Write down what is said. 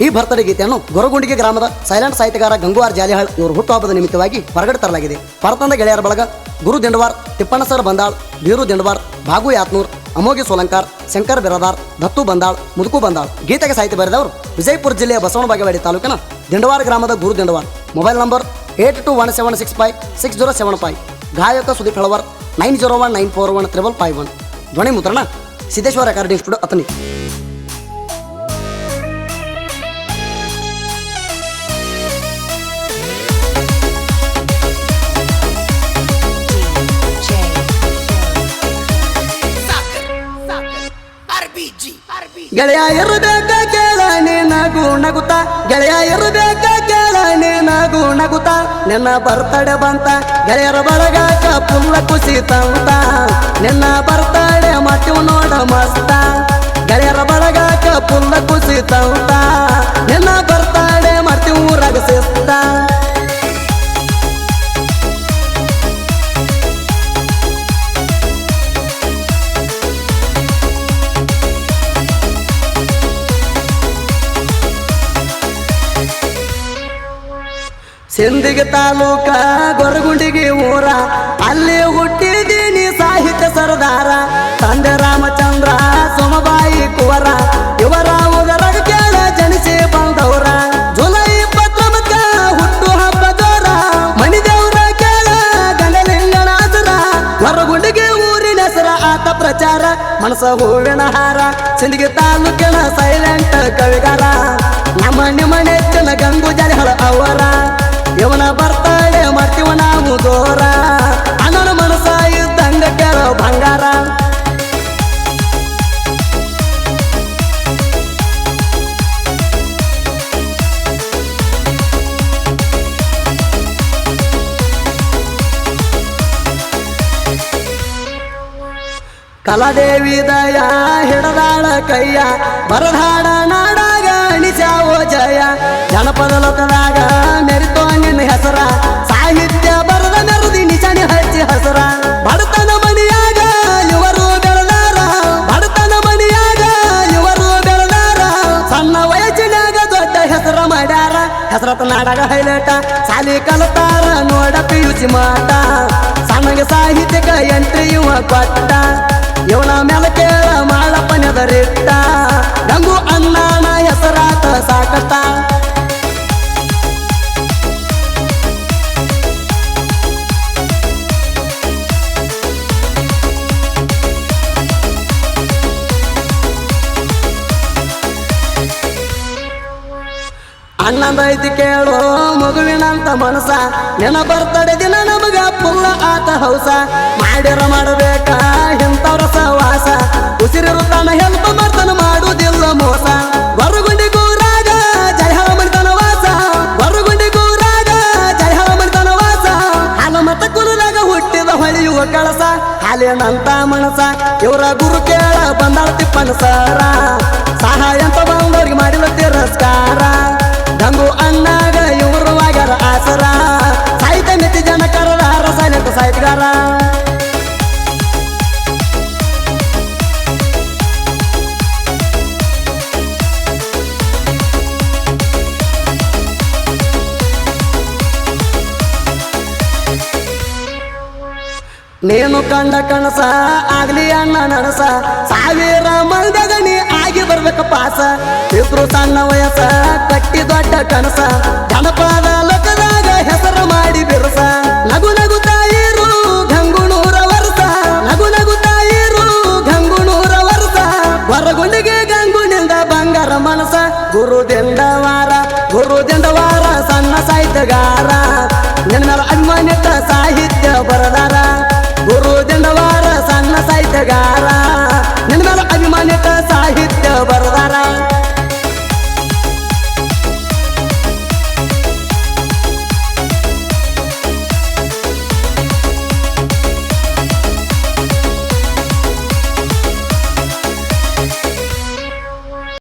ಈ ಬರ್ತ್ಡೇ ಗೀತೆಯನ್ನು ಗೊರಗುಂಡಿಗೆ ಗ್ರಾಮದ ಸೈಲೆಂಟ್ ಸಾಹಿತ್ಯಗಾರ ಗಂಗುವಾರ್ ಜಾಲಿಹಾಳ್ ಇವರು ಹುಟ್ಟುಹಬ್ಬದ ನಿಮಿತ್ತವಾಗಿ ಹೊರಗಡೆ ತರಲಾಗಿದೆ. ಪರತಂದ ಗೆಳೆಯರ ಬಳಗ ಗುರು ದಿಂಡವಾರ್, ತಿಪ್ಪಣ್ಣ ಸರ್ ಬಂದಾಳ್, ಬೀರು ದಿಂಡವಾರ್, ಭಾಗು ಯಾತ್ನೂರ್, ಅಮೋಘಿ ಸೋಲಂಕಾರ್, ಶಂಕರ್ ಬಿರಾದಾರ್, ದತ್ತು ಬಂದಾಳ್, ಮುದುಕು ಬಂದಾಳ್. ಗೀತೆಗೆ ಸಾಹಿತ್ಯ ಬರೆದವರು ವಿಜಯಪುರ ಜಿಲ್ಲೆಯ ಬಸವನ ಬಾಗೇವಾಡಿ ತಾಲೂಕಿನ ದಿಂಡವಾರ ಗ್ರಾಮದ ಗುರು ದಿಂಡವಾರ್. Mobile number 8217656075. ಗಾಯಕ ಸುದೀಪ್ ಹೆಳವರ್ 9019415551. ಧ್ವನಿ ಮುದ್ರಣ ಸಿದ್ದೇಶ್ವರ ರೆಕಾರ್ಡಿಂಗ್ ಸ್ಟುಡಿಯೋ ಅತನಿ. ಗೆಳೆಯ ಇರಬೇಕ ಕೇಳ ನೀನಾಗು ನಗುತ್ತ, ಗೆಳೆಯ ಇರಬೇಕ ಕೇಳ ನೀನಾಗು ನಗುತ್ತ, ನಿನ್ನ ಬರ್ತಡೆ ಬಂತ ಗೆಳೆಯರ ಬಳಗಾಕ ಪುಲ್ಲ ಖುಷಿ ತಂತ, ನಿನ್ನ ಬರ್ತಡೆ ಮಾಡ್ತೀವ್ ನೋಡ ಮಸ್ತ, ಗೆಳೆಯರ ಬಳಗಾಕ ಪುಲ್ಲ ಖುಷಿ ತಂತ, ನಿನ್ನ ಬರ್ತಡೆ ಮಾಡ್ತೀವ್ ಊರಾಗ ಶಿಸ್ತ. ಸಿಂದಗಿ ತಾಲೂಕ ಗೊರಗುಂಡಿಗೆ ಊರ, ಅಲ್ಲಿ ಹುಟ್ಟಿದೀನಿ ಸಾಹಿತ್ಯ ಸರದಾರ, ತಂದೆ ರಾಮಚಂದ್ರ ಸೋಮಬಾಯಿ ಕುವರ, ಇವರ ಉದರಗ ಕೇಳ ಜನಿಸಿ ಬಂದವರ, ಜುಲೈ 29 ಹುಟ್ಟು ಹಬ್ಬ ಜೋರ, ಮಣಿದೇವ್ರ ಕೇಳ ಗಂಗಲಿಂಗನಾಥರ, ಗೊರಗುಂಡಿಗೆ ಊರಿನ ಹೆಸರ ಆತ ಪ್ರಚಾರ, ಮನಸ ಹೂವಿನ ಹಾರ, ಸಿಂದಗಿ ತಾಲೂಕಿನ ಸೈಲೆಂಟ್ ಕವಿಗಾರ, ನಮ್ಮ ನಿಮ್ಮ ನೆಚ್ಚಿನ ಗಂಗು ಜಾಲಿಹಾಳ್ ಅವರ, ಇವನ ಬರ್ತಡೆ ಮಾಡ್ತೀವ ನಾವು ದೂರ, ಅಣ್ಣನ ಮನಸ ಇದ್ದಂಗ ಕೇಳ ಬಂಗಾರ. ಕಲಾದೇವಿ ದಯ ಹಿಡದಾಳ ಕೈಯ, ಬರದಾಡ ನಾಡಾಗ ಅಣಿಸಾವೋ ಜಯ, ಜನಪದ ಲೋಕದಾಗ ಮೆರಿತೋ ನಿನ್ನ ಹೆಸರ, ಸಾಹಿತ್ಯ ಬರದ ಮೆರದಿ ನಿಶಾನಿ ಹಚ್ಚಿ ಹಸರ, ಬಡತನ ಮನಿಯಾಗ ಇವರು ಬೆಳೆದಾರ, ಬಡತನ ಮನಿಯಾಗ ಇವರು ಬೆಳೆದಾರ, ಸಣ್ಣ ವಯಸ್ಸಿನಾಗ ದೊಡ್ಡ ಹೆಸರ ಮಾಡ್ಯಾರ, ಹೆಸರತ ನಾಡಾಗ ಹೈಲೈಟ, ಸಾಲಿ ಕಲತಾರ ನೋಡ ಪಿಯುಸಿ ಮಾಟ, ಸಣ್ಣಗೆ ಸಾಹಿತ್ಯಕ ಎಂಟ್ರಿ ಇವ ಕೊಟ್ಟ, ಇವನ ಮೇಲೆ ಕೇಳ ಮಾಳಪ್ಪನದರಿಟ್ಟ, ಗಂಗು ಅಣ್ಣನ ಹೆಸರಾತ ಸಾಕಟ್ಟ. ಅಣ್ಣಂದೈತಿ ಕೇಳೋ ಮಗುವಿನಂತ ಮನಸ, ನಿನ್ನ ಬರ್ತಡೆ ದಿನ ನಮಗ ಪುಲ್ಲ ಆತ ಹೌಸ, ಮಾಡಿರ ಮಾಡಬೇಕ ಇಂಥವ್ರ ಸವಾಸ, ಉಸಿರಿರುತ್ತಾನ ಹೆಲ್ಪ ಮಾಡ್ತಾನ ಮಾಡುವುದಿಲ್ಲ ಮೋಸ, ಗೊರಗುಂಡಿಗೂರಾಗ ಜಾಲಿಹಾಳ್ ಮನಿತನ ವಾಸ, ಗೊರಗುಂಡಿಗೂರಾಗ ಜಾಲಿಹಾಳ್ ಮನಿತನ ವಾಸ, ಹಾಲ ಮತ ಕುಲದಾಗ ಹುಟ್ಟಿದ ಹೊಳೆಯುವ ಕಳಸ, ಹಾಲಿನಂತ ಮನಸ, ಇವರ ಗುರು ಕೇಳ ಬಂದಾಳ ತಿಪ್ಪನ ಸರ, ಸಹಾಯ ಅಂತ ಬಂದವ್ರಿಗೆ ಮಾಡಿದ ತಿರಸ್ಕಾರ, ಗಂಗು ಅಣ್ಣಾಗ ಇವರು ಆಗ್ಯಾರ ಆಸರ, ಸಾಹಿತ್ಯ ಮಿತಿ ಜನಕರ ಸೈಲೆಂಟ್ ಸಾಹಿತ್ಯಗಾರ. ನೀನು ಕಂಡ ಕನಸ ಆಗ್ಲಿ ಅಣ್ಣ ನನಸ, ಸಾವಿರ ಮಂದಾಗ ನೀ ಆಗಿ ಬರ್ಬೇಕ ಪಾಸ, ಇಬ್ರು ಸಣ್ಣ ವಯಸ್ಸ ಕಟ್ಟಿ ದೊಡ್ಡ ಕನಸ, ಜನಪದ ಲೋಕದಾಗ ಹೆಸರು ಮಾಡಿ ಬಿರುಸ, ನಗುನ